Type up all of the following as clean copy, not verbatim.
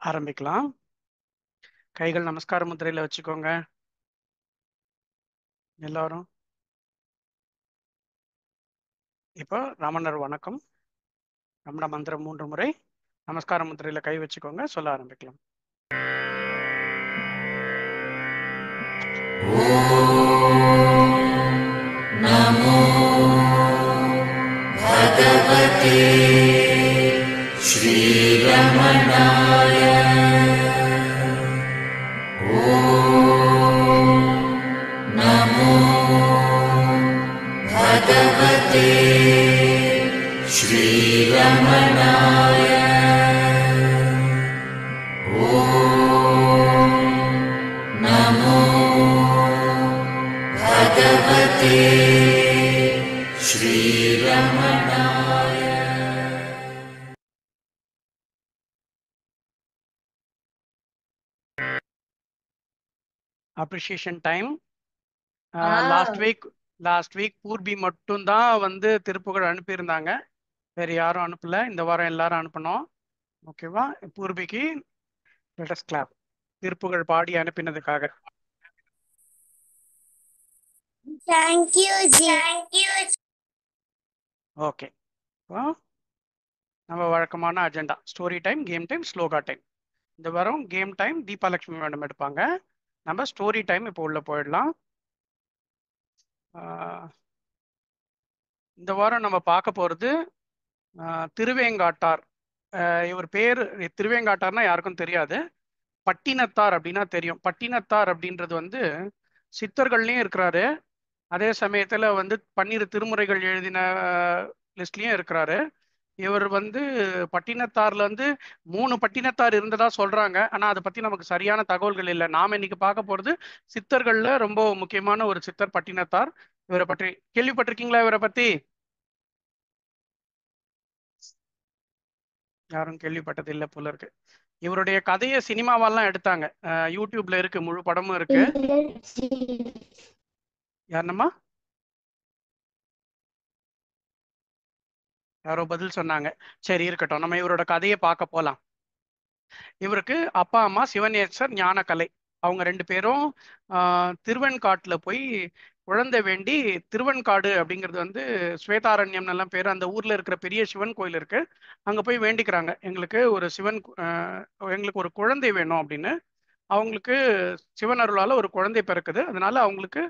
ஆரம்பிக்கலாம். கைகள் நமஸ்கார முத்திரையில வச்சுக்கோங்க எல்லாரும். இப்போ ராமனர் வணக்கம் ரமண மந்திரம் 3 முறை நமஸ்கார முத்திரையில கை வச்சுக்கோங்க. சொல்ல ஆரம்பிக்கலாம். நமோ பகவதே ஸ்ரீரமணாய. ஓம் நமோ பகவதே ஸ்ரீரமணாய. ஓம் நமோ பகவதே ஸ்ரீரமணாய. Appreciation time. Last week Purbi மட்டும்தான் வந்து திருப்புகழ் அனுப்பியிருந்தாங்க. வேற யாரும் அனுப்பல. இந்த வாரம் எல்லாரும் அனுப்பணும். ஓகேவா? பூர்பிக்கு லெட்டஸ் கிளாப். திருப்புகழ் பாடி அனுப்பினதுக்காக. Thank you, Ji. ஓகே, நம்ம வழக்கமான agenda story time, game time, shloka time. இந்த வாரம் கேம் டைம் தீபாலட்சுமி மேடம் எடுப்பாங்க. நம்ம ஸ்டோரி டைம் இப்போ உள்ள போயிடலாம். இந்த வாரம் நம்ம பார்க்க போகிறது திருவேங்காட்டார். இவர் பேர் திருவேங்காட்டார்னா யாருக்கும் தெரியாது. பட்டினத்தார் அப்படின்னா தெரியும். பட்டினத்தார் அப்படின்றது வந்து சித்தர்கள்லையும் இருக்கிறாரு. அதே சமயத்தில் வந்து 12 திருமுறைகள் எழுதின லிஸ்ட்லையும் இருக்கிறாரு. இவர் வந்து பட்டினத்தார்ல வந்து 3 பட்டினத்தார் இருந்ததா சொல்றாங்க. ஆனா அதை பத்தி நமக்கு சரியான தகவல்கள் இல்லை. நாம இன்னைக்கு பார்க்க போறது சித்தர்கள்ல ரொம்ப முக்கியமான ஒரு சித்தர் பட்டினத்தார். இவரை பற்றி கேள்விப்பட்டிருக்கீங்களா? இவரை பத்தி யாரும் கேள்விப்பட்டது இல்லை போல இருக்கு. இவருடைய கதையை சினிமாவெல்லாம் எடுத்தாங்க. யூடியூப்ல இருக்கு, முழு படமும் இருக்கு. யாருன்னம்மா? யாரோ பதில் சொன்னாங்க. சரி, இருக்கட்டும். நம்ம இவரோட கதையை பார்க்க போலாம். இவருக்கு அப்பா அம்மா சிவனேசர் ஞானக்கலை. அவங்க 2 பேரும் திருவெண்காட்டுல போய் குழந்தை வேண்டி, திருவெண்காடு அப்படிங்கிறது வந்து ஸ்வேதாரண்யம் எல்லாம் பேர். அந்த ஊர்ல இருக்கிற பெரிய சிவன் கோயில் இருக்கு. அங்க போய் வேண்டிக்கிறாங்க, எங்களுக்கு ஒரு எங்களுக்கு ஒரு குழந்தை வேணும் அப்படின்னு. அவங்களுக்கு சிவன் அருளால ஒரு குழந்தை பிறக்குது. அதனால அவங்களுக்கு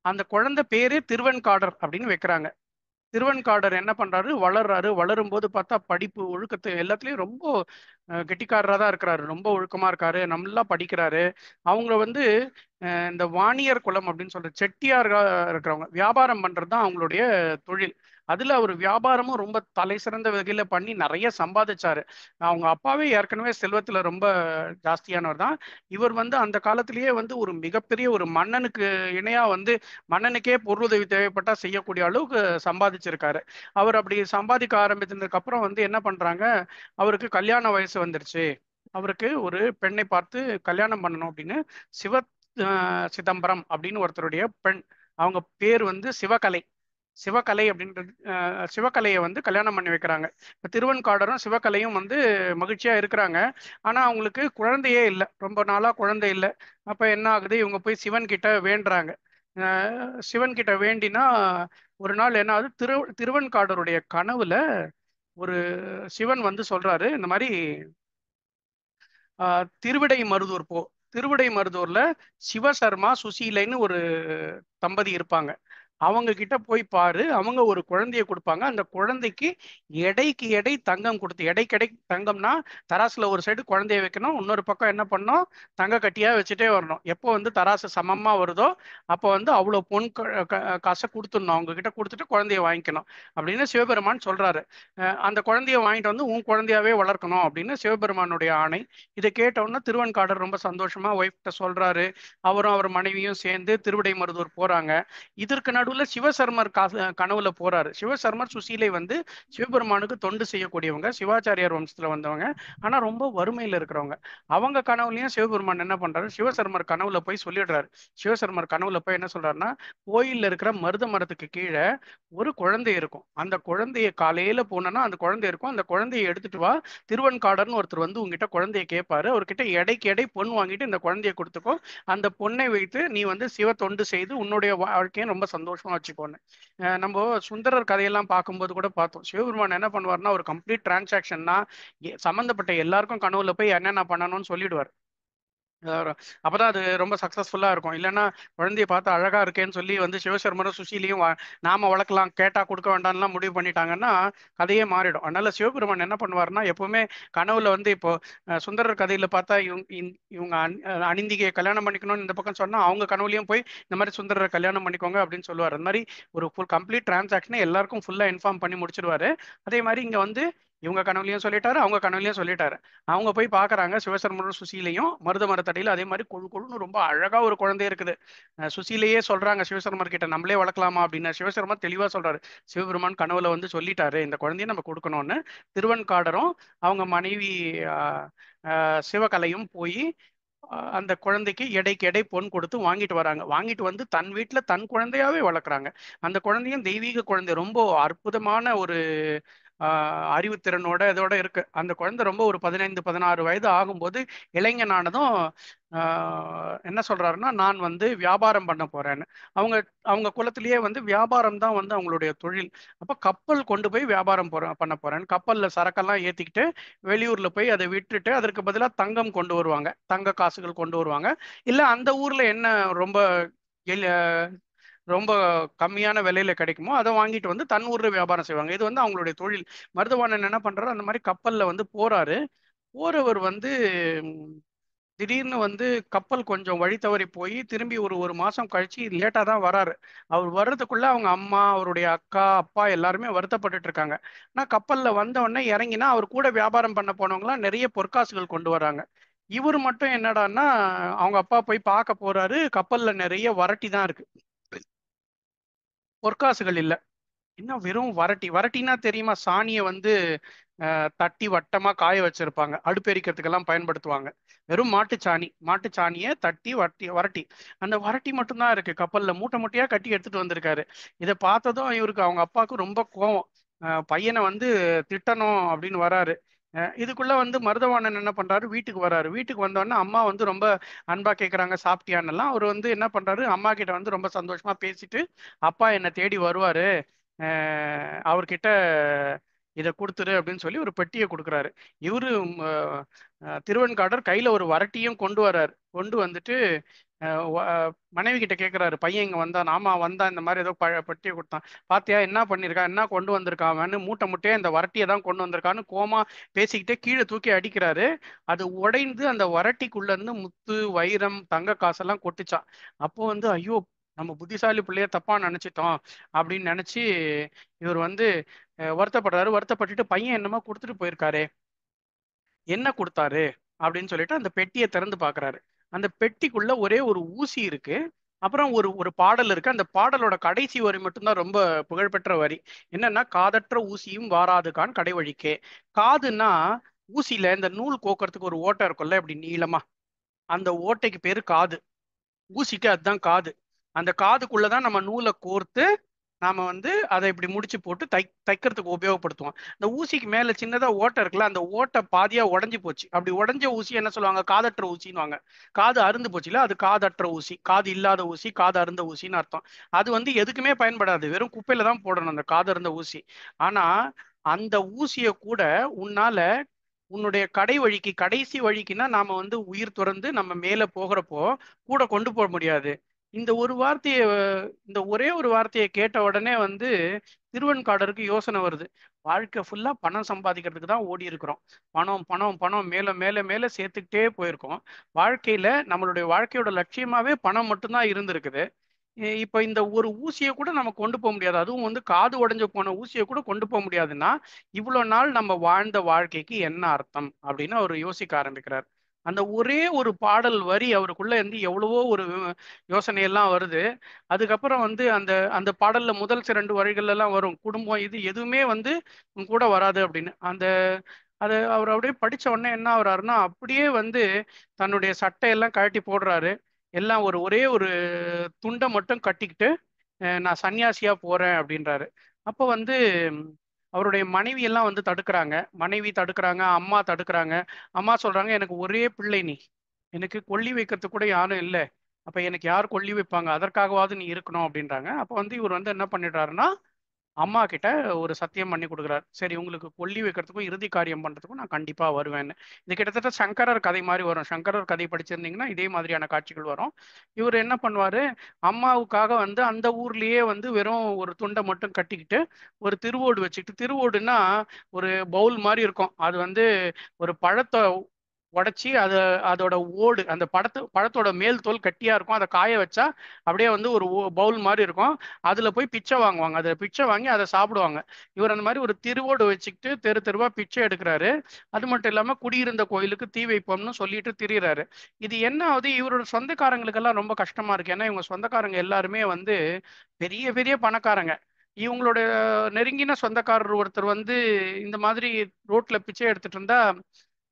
அந்த குழந்தை பேரு திருவெண்காடர் அப்படின்னு வைக்கிறாங்க. திருவெண்காடர் என்ன பண்றாரு, வளர்றாரு. வளரும்போது பார்த்தா படிப்பு, ஒழுக்கத்து எல்லாத்துலயும் ரொம்ப கெட்டிக்காரராக தான் இருக்கிறாரு. ரொம்ப ஒழுக்கமா இருக்காரு, நல்லா படிக்கிறாரு. அவங்க வந்து இந்த வாணியர் குலம் அப்படின்னு சொல்ற செட்டியார்களா இருக்கிறவங்க, வியாபாரம் பண்றது தான் அவங்களுடைய தொழில். அதுல அவர் வியாபாரமும் ரொம்ப தலை சிறந்த வகையில பண்ணி நிறைய சம்பாதிச்சாரு. அவங்க அப்பாவே ஏற்கனவே செல்வத்துல ரொம்ப ஜாஸ்தியானவர் தான். இவர் வந்து அந்த காலத்திலேயே வந்து ஒரு மிகப்பெரிய ஒரு மன்னனுக்கு இணையா வந்து மன்னனுக்கே பொருளுதவி தேவைப்பட்டா செய்யக்கூடிய அளவுக்கு சம்பாதிச்சிருக்காரு. அவர் அப்படி சம்பாதிக்க ஆரம்பித்ததுக்கு அப்புறம் வந்து என்ன பண்றாங்க, அவருக்கு கல்யாண வயசு வந்துருச்சு. அவருக்கு ஒரு பெண்ணை பார்த்து கல்யாணம் பண்ணணும் அப்படின்னு சிதம்பரம் அப்படின்னு ஒருத்தருடைய பெண், அவங்க பேர் வந்து சிவகலை. சிவகலை அப்படின்றது சிவகலையை வந்து கல்யாணம் பண்ணி வைக்கிறாங்க. இப்போ திருவெண்காடரும் சிவகலையும் வந்து மகிழ்ச்சியா இருக்கிறாங்க. ஆனா அவங்களுக்கு குழந்தையே இல்லை, ரொம்ப நாளா குழந்தை இல்லை. அப்ப என்ன ஆகுது, இவங்க போய் சிவன் கிட்ட வேண்டுறாங்க. சிவன் கிட்ட வேண்டினா ஒரு நாள் என்ன ஆகுது, திருவெண்காடருடைய கனவுல ஒரு சிவன் வந்து சொல்றாரு, இந்த மாதிரி திருவிடை மருதூர் போ. திருவிடை மருதூர்ல சிவசர்மா சுசீலைன்னு ஒரு தம்பதி இருப்பாங்க. அவங்க கிட்ட போய் பாரு, அவங்க ஒரு குழந்தைய கொடுப்பாங்க. அந்த குழந்தைக்கு எடைக்கு எடை தங்கம் கொடுத்து, எடைக்கு எடை தங்கம்னா தராசுல ஒரு சைடு குழந்தைய வைக்கணும், இன்னொரு பக்கம் என்ன பண்ணணும், தங்க கட்டியா வச்சுட்டே வரணும். எப்போ வந்து தராசு சமமா வருதோ அப்போ வந்து அவ்வளோ பொன் காசை கொடுத்துடணும். அவங்க கிட்ட கொடுத்துட்டு குழந்தைய வாங்கிக்கணும் அப்படின்னு சிவபெருமான் சொல்றாரு. அந்த குழந்தைய வாங்கிட்டு வந்து உன் குழந்தையாவே வளர்க்கணும் அப்படின்னு சிவபெருமானுடைய ஆணை. இதை கேட்டவுடனே திருவெண்காடர் ரொம்ப சந்தோஷமா ஒய்ஃப்கிட்ட சொல்றாரு. அவரும் அவர் மனைவியும் சேர்ந்து திருவிடை மருதூர் போறாங்க. இதற்கு நடுவில் நடுவுல சிவசர்மர் கனவுல போறாரு. சிவசர்மர் சுசீலை வந்து சிவபெருமானுக்கு தொண்டு செய்யக்கூடியவங்க, சிவாச்சாரியார் வம்சத்துல வந்தவங்க. ஆனா ரொம்ப வறுமையில இருக்கிறவங்க. அவங்க கனவுலயும் சிவபெருமான் என்ன பண்றாரு, சிவசர்மர் கனவுல போய் சொல்லிடுறாரு. சிவசர்மர் கனவுல போய் என்ன சொல்றாருன்னா, கோயில்ல இருக்கிற மருத மரத்துக்கு கீழே ஒரு குழந்தை இருக்கும். அந்த குழந்தைய காலையில போனோன்னா அந்த குழந்தை இருக்கும். அந்த குழந்தைய எடுத்துட்டு வா, திருவன்காடர்னு ஒருத்தர் வந்து உங்ககிட்ட குழந்தைய கேட்பாரு. அவர்கிட்ட எடைக்கு எடை பொன் வாங்கிட்டு இந்த குழந்தைய கொடுத்துக்கோ. அந்த பொண்ணை வைத்து நீ வந்து சிவ தொண்டு செய்து உன்னுடைய வாழ்க்கையை ரொம்ப சந்தோஷமா வச்சுக்கோன்னு. நம்ம சுந்தரர் கதையெல்லாம் பார்க்கும்போது கூட பார்த்தோம். சிவபெருமான் என்ன பண்ணுவார்னா, ஒரு கம்ப்ளீட் டிரான்சாக்ஷன்னா சம்பந்தப்பட்ட எல்லாருக்கும் கனவுல போய் என்னென்ன பண்ணணும்னு சொல்லிடுவார். அஹ் அப்பதான் அது ரொம்ப சக்சஸ்ஃபுல்லா இருக்கும். இல்லைன்னா குழந்தைய பார்த்து அழகா இருக்கேன்னு சொல்லி வந்து சிவசர்மரும் சுசீலையும் நாம வளர்க்கலாம், கேட்டா கொடுக்க வேண்டாம்லாம் முடிவு பண்ணிட்டாங்கன்னா கதையே மாறிடும். அதனால சிவபெருமான் என்ன பண்ணுவாருன்னா, எப்பவுமே கனவுல வந்து இப்போ சுந்தரர் கதையில பார்த்தா இவங்க அனிந்திகையை கல்யாணம் பண்ணிக்கணும்னு இந்த பக்கம் சொன்னா, அவங்க கனவுலையும் போய் இந்த மாதிரி சுந்தரரை கல்யாணம் பண்ணிக்கோங்க அப்படின்னு சொல்லுவார். அந்த மாதிரி ஒரு ஃபுல் கம்ப்ளீட் டிரான்சாக்ஷனை எல்லாருக்கும் ஃபுல்லா இன்ஃபார்ம் பண்ணி முடிச்சிருவாரு. அதே மாதிரி இங்க வந்து இவங்க கனவுலையும் சொல்லிட்டாரு, அவங்க கனவுலையும் சொல்லிட்டாரு. அவங்க போய் பாக்குறாங்க சிவசர்மனும் சுசீலையும் மருத மரத்தடியில. அதே மாதிரி கொழு கொழுன்னு ரொம்ப அழகா ஒரு குழந்தை இருக்குது. சுசீலையே சொல்றாங்க சிவசர்மர் கிட்ட, நம்மளே வளர்க்கலாமா அப்படின்னு. சிவசர்மர் தெளிவா சொல்றாரு, சிவபெருமான் கனவுல வந்து சொல்லிட்டாரு இந்த குழந்தைய நம்ம கொடுக்கணும்னு. திருவன்காடரும் அவங்க மனைவி ஆஹ், சிவகலையும் போய் அந்த குழந்தைக்கு எடைக்கு எடை பொன் கொடுத்து வாங்கிட்டு வராங்க. வாங்கிட்டு வந்து தன் வீட்டுல தன் குழந்தையாவே வளர்க்குறாங்க. அந்த குழந்தையும் தெய்வீக குழந்தை, ரொம்ப அற்புதமான ஒரு அறிவுத்திறனோட இதோட இருக்கு. அந்த குழந்தை ரொம்ப ஒரு 15-16 வயது ஆகும்போது இளைஞனானதும் என்ன சொல்றாருன்னா, நான் வந்து வியாபாரம் பண்ண போறேன்னு. அவங்க அவங்க குலத்திலேயே வந்து வியாபாரம் தான் வந்து அவங்களுடைய தொழில். அப்ப கப்பல் கொண்டு போய் வியாபாரம் பண்ண போறேன்னு கப்பல்ல சரக்கெல்லாம் ஏத்திக்கிட்டு வெளியூர்ல போய் அதை விட்டுட்டு அதற்கு பதிலா தங்கம் கொண்டு வருவாங்க, தங்க காசுகள் கொண்டு வருவாங்க. இல்ல அந்த ஊர்ல என்ன ரொம்ப எளி- ரொம்ப கம்மியான விலையில கிடைக்குமோ அதை வாங்கிட்டு வந்து தன் ஊர்ல வியாபாரம் செய்வாங்க. இது வந்து அவங்களுடைய தொழில். மருதவாணன் என்ன பண்றாரு, அந்த மாதிரி கப்பல்ல வந்து போறாரு. போறவர் வந்து ம், திடீர்னு வந்து கப்பல் கொஞ்சம் வழி தவறி போய் திரும்பி ஒரு ஒரு மாசம் கழிச்சு லேட்டா தான் வராரு. அவர் வர்றதுக்குள்ள அவங்க அம்மா, அவருடைய அக்கா, அப்பா எல்லாருமே வருத்தப்பட்டுட்டு இருக்காங்க. ஆனா கப்பல்ல வந்த உடனே இறங்கினா அவர் கூட வியாபாரம் பண்ண போனவங்களாம் நிறைய பொற்காசுகள் கொண்டு வராங்க. இவர் மட்டும் என்னடான்னா, அவங்க அப்பா போய் பார்க்க போறாரு, கப்பல்ல நிறைய வரட்டி தான் இருக்கு, பொற்காசுகள் இல்ல. இன்னும் வெறும் வரட்டி. வரட்டினா தெரியுமா, சாணியை வந்து தட்டி வட்டமா காய வச்சிருப்பாங்க, அடுப்பெரிக்கிறதுக்கெல்லாம் பயன்படுத்துவாங்க. வெறும் மாட்டுச்சாணி, மாட்டுச்சாணியை தட்டி வரட்டி. அந்த வரட்டி மட்டும்தான் இருக்கு கப்பல்ல, மூட்டை மூட்டையா கட்டி எடுத்துட்டு வந்திருக்காரு. இதை பார்த்ததும் இவருக்கு அவங்க அப்பாவுக்கு ரொம்ப கோவம். பையனை வந்து திட்டணும் அப்படின்னு வராரு. இதுக்குள்ள வந்து மருதவாணன் என்ன பண்றாரு, வீட்டுக்கு வராரு. வீட்டுக்கு வந்தோடனே அம்மா வந்து ரொம்ப அன்பா கேட்கறாங்க, சாப்பிட்டியான்னெல்லாம். அவர் வந்து என்ன பண்றாரு, அம்மா கிட்ட வந்து ரொம்ப சந்தோஷமா பேசிட்டு, அப்பா என்னை தேடி வருவாரு, அவர்கிட்ட இதை கொடுத்துரு அப்படின்னு சொல்லி ஒரு பெட்டியை கொடுக்குறாரு. இவரு திருவெண்காடர் கையில ஒரு வரட்டியும் கொண்டு வராரு. கொண்டு வந்துட்டு மனைவி கிட்ட கேட்கிறாரு, பையன் இங்க வந்தான்? ஆமா வந்தான், இந்த மாதிரி ஏதோ பெட்டியை கொடுத்தான், பாத்தியா என்ன பண்ணிருக்கான், என்ன கொண்டு வந்திருக்கான்னு. மூட்டை மூட்டையா இந்த வரட்டியை தான் கொண்டு வந்திருக்கான்னு கோமா பேசிக்கிட்டே கீழே தூக்கி அடிக்கிறாரு. அது உடைந்து அந்த வரட்டிக்குள்ள இருந்து முத்து, வைரம், தங்க காசெல்லாம் கொட்டுச்சான். அப்போ வந்து ஐயோ, நம்ம புத்திசாலி பிள்ளைய தப்பா நினைச்சிட்டோம் அப்படின்னு நினைச்சு இவர் வந்து வருத்தப்படுறாரு. வருத்தப்பட்டுட்டு, பையன் என்னமோ கொடுத்துட்டு போயிருக்காரு, என்ன கொடுத்தாரு அப்படின்னு சொல்லிட்டு அந்த பெட்டியை திறந்து பார்க்கறாரு. அந்த பெட்டிக்குள்ள ஒரே ஒரு ஊசி இருக்கு. அப்புறம் ஒரு ஒரு பாடல் இருக்கு. அந்த பாடலோட கடைசி வரி மட்டும்தான் ரொம்ப புகழ்பெற்ற வரி. என்னன்னா, காதற்ற ஊசியும் வாராதுகான் கடை வழிக்கே. காதுன்னா, ஊசியில இந்த நூல் கோக்கறதுக்கு ஒரு ஓட்டை இருக்கும்ல இப்படி நீளமா, அந்த ஓட்டைக்கு பேரு காது. ஊசிக்கு அதுதான் காது. அந்த காதுக்குள்ளதான் நம்ம நூலை கோர்த்து நாம வந்து அதை இப்படி முடிச்சு போட்டு தைக்கிறதுக்கு உபயோகப்படுத்துவோம். இந்த ஊசிக்கு மேல சின்னதா ஓட்டை இருக்குல்ல, அந்த ஓட்டை பாதியா உடைஞ்சு போச்சு. அப்படி உடைஞ்ச ஊசி என்ன சொல்லுவாங்க, காதற்ற ஊசின்னு. காது அருந்து போச்சுல, அது காதற்ற ஊசி, காது இல்லாத ஊசி, காது அருந்த ஊசின்னு அர்த்தம். அது வந்து எதுக்குமே பயன்படாது, வெறும் குப்பையில தான் போடணும் அந்த காது அருந்த ஊசி. ஆனா அந்த ஊசியை கூட உன்னால உன்னுடைய கடை வழிக்கு, கடைசி வழிக்குன்னா நாம வந்து உயிர் துறந்து நம்ம மேல போகிறப்போ கூட கொண்டு போக முடியாது. இந்த ஒரு வார்த்தையை, இந்த ஒரே ஒரு வார்த்தையை கேட்ட உடனே வந்து திருவெண்காடருக்கு யோசனை வருது. வாழ்க்கை ஃபுல்லா பணம் சம்பாதிக்கிறதுக்கு தான் ஓடி இருக்கிறோம். பணம் பணம் பணம், மேல மேல மேல சேர்த்துக்கிட்டே போயிருக்கோம். வாழ்க்கையில நம்மளுடைய வாழ்க்கையோட லட்சியமாவே பணம் மட்டும்தான் இருந்திருக்குது. இப்ப இந்த ஒரு ஊசியை கூட நம்ம கொண்டு போக முடியாது, அதுவும் வந்து காது உடைஞ்சு போன ஊசியை கூட கொண்டு போக முடியாதுன்னா இவ்வளவு நாள் நம்ம வாழ்ந்த வாழ்க்கைக்கு என்ன அர்த்தம் அப்படின்னு அவர் யோசிக்க ஆரம்பிக்கிறார். அந்த ஒரே ஒரு பாடல் வரி அவருக்குள்ள இருந்து எவ்வளவோ ஒரு யோசனை எல்லாம் வருது. அதுக்கப்புறம் வந்து அந்த அந்த பாடல்ல முதல் 2 வரிகள் எல்லாம் வரும், குடும்பம் இது எதுவுமே வந்து உன் கூட வராது அப்படின்னு. அந்த அது அவர் அப்படியே படிச்ச உடனே என்ன ஆகுறாருன்னா, அப்படியே வந்து தன்னுடைய சட்டையெல்லாம் கழட்டி போடுறாரு. எல்லாம் ஒரே ஒரு துண்டை மட்டும் கட்டிக்கிட்டு நான் சன்னியாசியா போறேன் அப்படின்றாரு. அப்போ வந்து ம், அவருடைய மனைவி எல்லாம் வந்து தடுக்கிறாங்க. மனைவி தடுக்கிறாங்க, அம்மா தடுக்கிறாங்க. அம்மா சொல்றாங்க, எனக்கு ஒரே பிள்ளை நீ, எனக்கு கொள்ளி வைக்கிறதுக்கு கூட யாரும் இல்லை. அப்ப எனக்கு யார் கொள்ளி வைப்பாங்க, அதற்காகவாவது நீ இருக்கணும் அப்படின்றாங்க. அப்ப வந்து இவர் வந்து என்ன பண்ணிடுறாருன்னா, அம்மா கிட்ட ஒரு சத்தியம் பண்ணி கொடுக்குறாரு. சரி, உங்களுக்கு கொல்லி வைக்கிறதுக்கும் இறுதி காரியம் பண்றதுக்கும் நான் கண்டிப்பா வருவேன்னு. இது கிட்டத்தட்ட சங்கரர் கதை மாதிரி வரும். சங்கரர் கதை படிச்சிருந்தீங்கன்னா இதே மாதிரியான காட்சிகள் வரும். இவர் என்ன பண்ணுவாரு, அம்மாவுக்காக வந்து அந்த ஊர்லயே வந்து வெறும் ஒரு துண்டை மட்டும் கட்டிக்கிட்டு ஒரு திருவோடு வச்சுக்கிட்டு, திருவோடுன்னா ஒரு பவுல் மாதிரி இருக்கும். அது வந்து ஒரு பழத்தை உடைச்சி அதோட ஓடு, அந்த பழத்தோட மேல் தோல் கட்டியா இருக்கும். அதை காய வச்சா அப்படியே வந்து ஒரு பவுல் மாதிரி இருக்கும். அதுல போய் பிச்சை வாங்குவாங்க. அதை பிச்சை வாங்கி அதை சாப்பிடுவாங்க. இவர் அந்த மாதிரி ஒரு திருவோடு வச்சுக்கிட்டு தெரு தெருவா பிச்சை எடுக்கிறாரு. அது மட்டும் இல்லாம குடியிருந்த கோயிலுக்கு தீ வைப்போம்னு சொல்லிட்டு திரியிறாரு. இது என்ன ஆகுது, இவரோட சொந்தக்காரங்களுக்கெல்லாம் ரொம்ப கஷ்டமா இருக்கு. ஏன்னா இவங்க சொந்தக்காரங்க எல்லாருமே வந்து பெரிய பெரிய பணக்காரங்க. இவங்களோட நெருங்கின சொந்தக்காரர் ஒருத்தர் வந்து இந்த மாதிரி ரோட்ல பிச்சை எடுத்துட்டு இருந்தா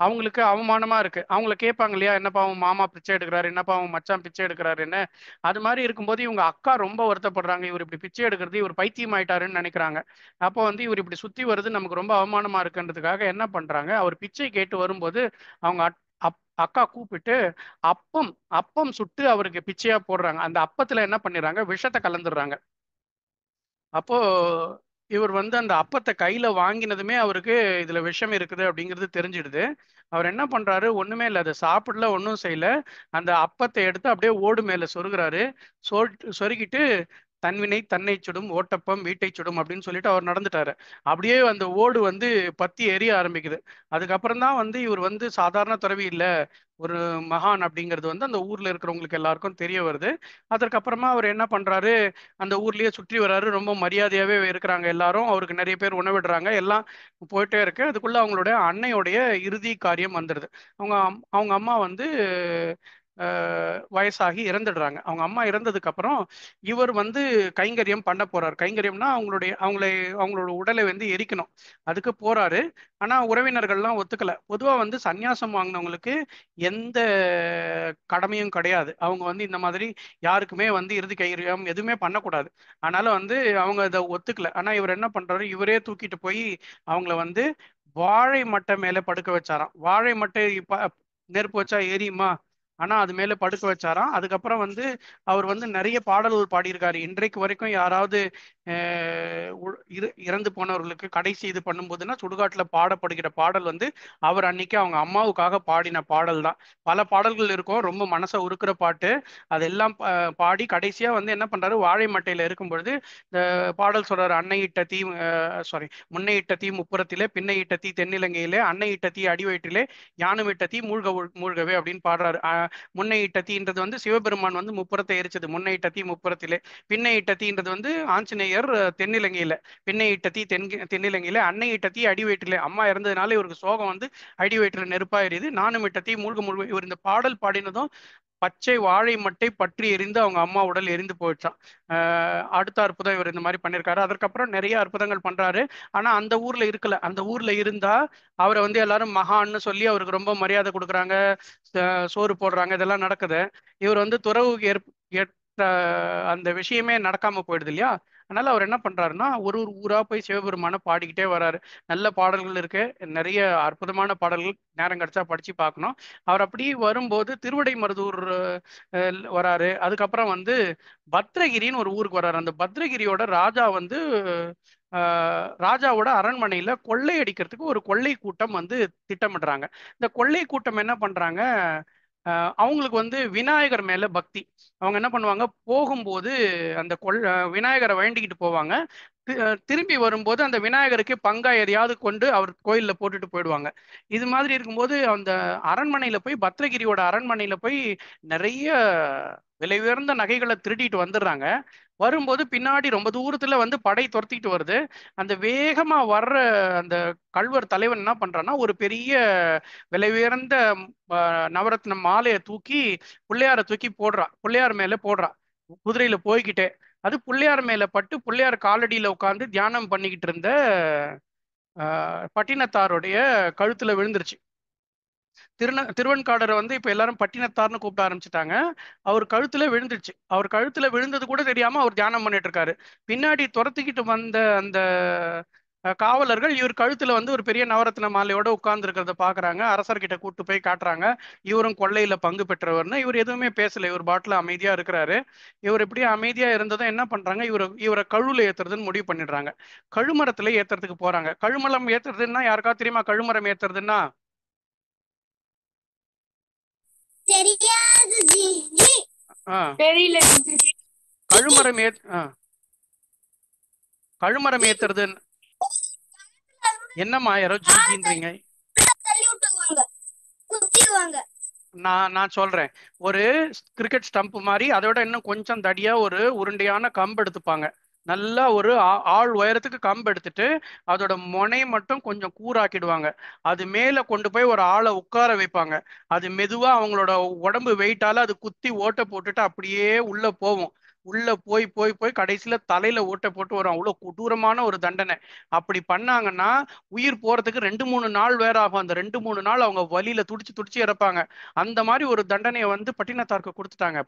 அவங்களுக்கு அவமானமா இருக்கு. அவங்கள கேட்பாங்க இல்லையா, என்னப்பா அவன் மாமா பிச்சை எடுக்கிறாரு, என்னப்பா அவன் மச்சான் பிச்சை எடுக்கிறாருன்னு. அது மாதிரி இருக்கும்போது இவங்க அக்கா ரொம்ப வருத்தப்படுறாங்க. இவர் இப்படி பிச்சை எடுக்கிறது இவர் பைத்தியம் ஆயிட்டாருன்னு நினைக்கிறாங்க. அப்போ வந்து இவர் இப்படி சுத்தி வருது நமக்கு ரொம்ப அவமானமா இருக்குன்றதுக்காக என்ன பண்றாங்க, அவர் பிச்சை கேட்டு வரும்போது அவங்க அக்கா கூப்பிட்டு அப்பம் அப்பம் சுட்டு அவருக்கு பிச்சையா போடுறாங்க. அந்த அப்பத்துல என்ன பண்ணிடுறாங்க, விஷத்தை கலந்துடுறாங்க. அப்போ இவர் வந்து அந்த அப்பத்தை கையில வாங்கினதுமே அவருக்கு இதுல விஷம் இருக்குது அப்படிங்கிறது தெரிஞ்சிடுது. அவர் என்ன பண்றாரு, ஒண்ணுமே இல்லை, அதை சாப்பிடல, ஒன்றும் செய்யல. அந்த அப்பத்தை எடுத்து அப்படியே ஓடு மேல சொருகிறாரு. சொருகிட்டு தன்வினை தன்னை சுடும், ஓட்டப்பம் வீட்டை சுடும் அப்படின்னு சொல்லிட்டு அவர் நடந்துட்டாரு. அப்படியே அந்த ஓடு வந்து பத்தி எரிய ஆரம்பிக்குது. அதுக்கப்புறம் தான் வந்து இவர் வந்து சாதாரண துறவி இல்ல, ஒரு மகான் அப்படிங்கிறது வந்து அந்த ஊர்ல இருக்கிறவங்களுக்கு எல்லாருக்கும் தெரிய வருது. அதற்கப்புறமா அவர் என்ன பண்றாரு, அந்த ஊர்லயே சுற்றி வர்றாரு. ரொம்ப மரியாதையாவே இருக்கிறாங்க எல்லாரும். அவருக்கு நிறைய பேர் உணவிடுறாங்க. எல்லாம் போயிட்டே இருக்கு. அதுக்குள்ள அவங்களுடைய அன்னையோடைய இறுதி காரியம் வந்துடுது. அவங்க அம்மா வந்து வயசாகி இறந்துடுறாங்க. அவங்க அம்மா இறந்ததுக்கு அப்புறம் இவர் வந்து கைங்கரியம் பண்ண போறார். கைங்கரியம்னா அவங்களோட உடலை வந்து எரிக்கணும், அதுக்கு போறாரு. ஆனா உறவினர்கள்லாம் ஒத்துக்கல. பொதுவா வந்து சந்நியாசம் வாங்கினவங்களுக்கு எந்த கடமையும் கிடையாது. அவங்க வந்து இந்த மாதிரி யாருக்குமே வந்து இறுதி கைங்கரியம் எதுவுமே பண்ணக்கூடாது. அதனால வந்து அவங்க அதை ஒத்துக்கல. ஆனா இவர் என்ன பண்றாரு, இவரே தூக்கிட்டு போய் அவங்கள வந்து வாழை மட்டை மேல படுக்க வச்சாராம். வாழை மட்டை நெருப்பு வச்சா எரியுமா, ஆனா அது மேல படுக்க வச்சாராம். அதுக்கப்புறம் வந்து அவர் வந்து நிறைய பாடல்கள் பாடியிருக்காரு. இன்றைக்கு வரைக்கும் யாராவது இறந்து போனவர்களுக்கு கடைசி இது பண்ணும்போதுன்னா சுடுகாட்டுல பாடப்படுகிற பாடல் வந்து அவர் அன்னைக்கு அவங்க அம்மாவுக்காக பாடின பாடல் தான். பல பாடல்கள் இருக்கும், ரொம்ப மனசை உருக்குற பாட்டு. அதெல்லாம் பாடி கடைசியா வந்து என்ன பண்றாரு, வாழை மட்டையில இருக்கும் பொழுது இந்த பாடல் சொல்றாரு, அன்னை இட்ட தீ சாரி முன்னை இட்ட தீ முப்புறத்திலே, பின்னை இட்ட தீ தென்னிலங்கையிலே, அன்னை இட்ட தீ அடிவயிற்றிலே, யானும் இட்ட தீ மூழ்கவே அப்படின்னு பாடுறாரு. முன்னை இட்ட தீன்றது வந்து சிவபெருமான் வந்து முப்புறத்தை எரிச்சது, முன்னை இட்ட தீ முப்புறத்திலே. பின்னை இட்ட தீன்றது வந்து ஆஞ்சநேயர் தென்னிலங்கையில. பின்னை இட்ட தீ தென்னிலங்கையில. அன்னை இட்ட தீ அடிவயிற்றிலே, அம்மா இறந்ததுனால இவருக்கு சோகம் வந்து அடிவயிற்றில் நெருப்பா எரியுது. நானும் இட்ட தீ மூழ்க. இவர் இந்த பாடல் பாடினதும் பச்சை வாழை மட்டை பற்றி எரிந்து அவங்க அம்மா உடல் எரிந்து போயிடுச்சான். அடுத்த அற்புதம் இவர் இந்த மாதிரி பண்ணியிருக்காரு. அதற்கப்புறம் நிறைய அற்புதங்கள் பண்றாரு. ஆனா அந்த ஊர்ல இருக்கல. அந்த ஊர்ல இருந்தா அவரை வந்து எல்லாரும் மகான்னு சொல்லி அவருக்கு ரொம்ப மரியாதை கொடுக்குறாங்க, சோறு போடுறாங்க, இதெல்லாம் நடக்குது. இவர் வந்து துறவுக்கு ஏற்ற அந்த விஷயமே நடக்காம போயிடுது இல்லையா. அதனால அவர் என்ன பண்றாருன்னா, ஒரு ஒரு ஊரா போய் சிவபெருமான பாடிக்கிட்டே வர்றாரு. நல்ல பாடல்கள் இருக்கு, நிறைய அற்புதமான பாடல்கள், நேரம் கிடைச்சா படிச்சு பார்க்கணும். அவர் அப்படி வரும்போது திருவிடைமருதூர் வராரு. அதுக்கப்புறம் வந்து பத்ரகிரின்னு ஒரு ஊருக்கு வராரு. அந்த பத்ரகிரியோட ராஜா வந்து ராஜாவோட அரண்மனையில கொள்ளையடிக்கிறதுக்கு ஒரு கொள்ளை கூட்டம் வந்து திட்டமிடுறாங்க. இந்த கொள்ளை கூட்டம் என்ன பண்றாங்க, அவங்களுக்கு வந்து விநாயகர் மேல பக்தி. அவங்க என்ன பண்ணுவாங்க, போகும்போது அந்த விநாயகரை வேண்டிக்கிட்டு போவாங்க. திரும்பி வரும்போது அந்த விநாயகருக்கு பங்கா எதையாவது கொண்டு அவர் கோயில்ல போட்டுட்டு போயிடுவாங்க. இது மாதிரி இருக்கும்போது அந்த அரண்மனையில போய், பத்ரகிரியோட அரண்மனையில போய் நிறைய விலை உயர்ந்த நகைகளை திருடிட்டு வந்துடுறாங்க. வரும்போது பின்னாடி ரொம்ப தூரத்துல வந்து படை துரத்திட்டு வருது. அந்த வேகமா வர்ற அந்த கள்வர் தலைவன் என்ன பண்றான்னா, ஒரு பெரிய விலை உயர்ந்த நவரத்ன மாலையை தூக்கி பிள்ளையார தூக்கி போடுறான், பிள்ளையார் மேல போடுறான் குதிரையில போய்கிட்டே. அது பிள்ளையார் மேல பட்டு பிள்ளையார் காலடியில உட்கார்ந்து தியானம் பண்ணிக்கிட்டு இருந்த பட்டினத்தாருடைய கழுத்துல விழுந்துருச்சு. திருவெண்காடரை வந்து இப்ப எல்லாரும் பட்டினத்தார்னு கூப்பிட ஆரம்பிச்சுட்டாங்க. அவர் கழுத்துல விழுந்துருச்சு. அவர் கழுத்துல விழுந்தது கூட தெரியாம அவர் தியானம் பண்ணிட்டு இருக்காரு. பின்னாடி துரத்திக்கிட்டு வந்த அந்த காவலர்கள் இவர் கழுத்துல வந்து ஒரு பெரிய நவரத்ன மாலையோட உட்கார்ந்து இருக்கிறத பாக்குறாங்க. அரசர்கிட்ட கூட்டு போய் காட்டுறாங்க. இவரும் கொள்ளையில பங்கு பெற்றவர்னு. இவர் எதுவுமே பேசல. இவர் பாட்டுல அமைதியா இருக்கிறாரு. இவர் இப்படியே அமைதியா இருந்ததும் என்ன பண்றாங்க, இவரை கழுவுல ஏத்துறதுன்னு முடிவு பண்ணிடுறாங்க. கழுமரத்துல ஏத்துறதுக்கு போறாங்க. கழுமரம் ஏத்துறதுன்னா யாருக்காவது தெரியுமா? கழுமரம் ஏத்துறதுன்னா தெரியாது ஜி. ஜி தெரியல. கழுமரம் கழுமரம் ஏத்துறது என்னம்மா யாரோ ஜிஜின்றீங்க? தள்ளி விட்டுருவாங்க, குத்திடுவாங்க. நான் சொல்றேன். ஒரு கிரிக்கெட் ஸ்டம்ப் மாதிரி அதோட இன்னும் கொஞ்சம் தடியா ஒரு உருண்டையான கம்பு எடுத்துப்பாங்க. நல்லா ஒரு ஆள் உயரத்துக்கு கம்பு எடுத்துட்டு அதோட முனை மட்டும் கொஞ்சம் கூராக்கிடுவாங்க. அது மேல கொண்டு போய் ஒரு ஆளை உட்கார வைப்பாங்க. அது மெதுவா அவங்களோட உடம்பு வெயிட்டால அது குத்தி ஓட்டை போட்டுட்டு அப்படியே உள்ள போகும். உள்ள போய் போய் போய் கடைசியில தலையில ஓட்டை போட்டு வரும். அவ்வளவு கொடூரமான ஒரு தண்டனை. அப்படி பண்ணாங்கன்னா உயிர் போறதுக்கு 2-3 நாள் வேற ஆகும். அந்த 2-3 நாள் அவங்க வலியில துடிச்சு துடிச்சு இறப்பாங்க. அந்த மாதிரி ஒரு தண்டனையை வந்து பட்டினத்தாருக்கு கொடுத்துட்டாங்க.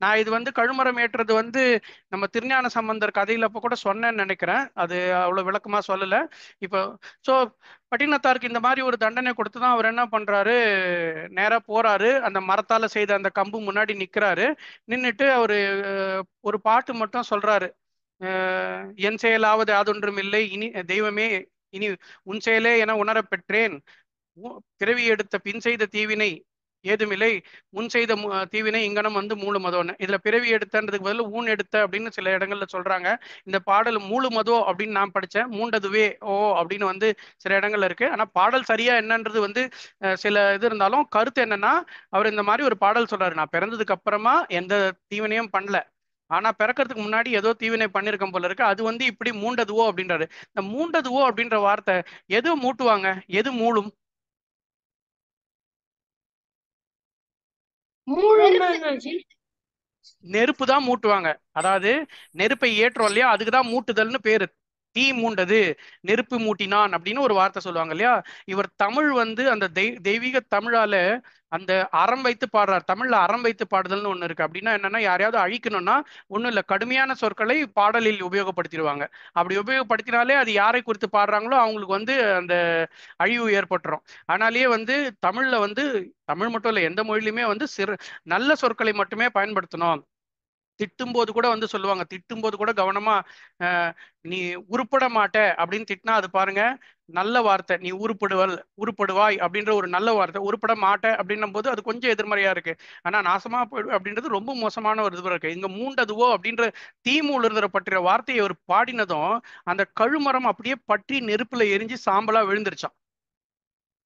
நான் இது வந்து கழுமரம் ஏற்றுறது வந்து நம்ம திருஞான சம்பந்தர் கதையில அப்ப கூட சொன்னேன்னு நினைக்கிறேன். அது அவ்வளவு விளக்கமா சொல்லல. இப்போ சோ பட்டினத்தாருக்கு இந்த மாதிரி ஒரு தண்டனை கொடுத்துதான் அவர் என்ன பண்றாரு, நேரா போறாரு. அந்த மரத்தால செய்த அந்த கம்பு முன்னாடி நிக்கிறாரு. நின்னுட்டு அவரு ஒரு பாட்டு மட்டும் சொல்றாரு. என் செயலாவது யாதொன்றும் இல்லை இனி தெய்வமே, இனி உன் செயலே என உணரப் பெற்றேன். பிறவி எடுத்த பின் செய்த தீவினை ஏதுமில்லை, முன் செய்த தீவினை இங்கனம் வந்து மூல மதோன்னு. இதுல பிறவி எடுத்தன்றதுக்கு பதில் ஊன் எடுத்த அப்படின்னு சில இடங்கள்ல சொல்றாங்க. இந்த பாடல் மூல மதோ அப்படின்னு நான் படிச்சேன். மூண்டதுவே ஓ அப்படின்னு வந்து சில இடங்கள்ல இருக்கு. ஆனா பாடல் சரியா என்னன்றது வந்து சில இது இருந்தாலும் கருத்து என்னன்னா, அவர் இந்த மாதிரி ஒரு பாடல் சொல்றாரு. நான் பிறந்ததுக்கு அப்புறமா எந்த தீவினையும் பண்ணல, ஆனா பிறக்கிறதுக்கு முன்னாடி ஏதோ தீவினை பண்ணிருக்கேன் போல இருக்கு. அது வந்து இப்படி மூண்டதுவோ அப்படின்றாரு. இந்த மூண்டதுவோ அப்படின்ற வார்த்தை எது மூட்டுவாங்க, எது மூளும்? நெருப்பு தான் மூட்டுவாங்க. அதாவது நெருப்பை ஏற்றோம் இல்லையா, அதுக்குதான் மூட்டுதல்னு பேரு. தீ மூண்டது, நெருப்பு மூட்டினான் அப்படின்னு ஒரு வார்த்தை சொல்லுவாங்க இல்லையா. இவர் தமிழ் வந்து அந்த தெய்வீக தமிழால அந்த அறம் வைத்து பாடுறார். தமிழ்ல அறம் வைத்து பாடுதல்னு ஒண்ணு இருக்கு. அப்படின்னா என்னன்னா, யாரையாவது அழிக்கணும்னா ஒண்ணும் இல்ல, கடுமையான சொற்களை பாடலில் உபயோகப்படுத்திடுவாங்க. அப்படி உபயோகப்படுத்தினாலே அது யாரை குறித்து பாடுறாங்களோ அவங்களுக்கு வந்து அந்த அழிவு ஏற்பட்டுரும். ஆனாலேயே வந்து தமிழ்ல வந்து, தமிழ் மட்டும் இல்ல எந்த மொழியிலுமே வந்து நல்ல சொற்களை மட்டுமே பயன்படுத்தணும். திட்டும்போது கூட வந்து சொல்லுவாங்க, திட்டும்போது கூட கவனமா நீ உருப்பட மாட்ட அப்படின்னு திட்டினா அது பாருங்க நல்ல வார்த்தை. நீ உருப்படுவாய் அப்படின்ற ஒரு நல்ல வார்த்தை. உருப்பட மாட்ட அப்படின்னும் போது அது கொஞ்சம் எதிர்மறையா இருக்கு. ஆனா நாசமா போயிடு அப்படின்றது ரொம்ப மோசமான ஒரு இது இருக்கு. இங்க மூண்டதுவோ அப்படின்ற தீமூழுறத பற்றிய வார்த்தையை அவர் பாடினதும் அந்த கழுமரம் அப்படியே பற்றி நெருப்புல எரிஞ்சு சாம்பலா விழுந்துருச்சான்.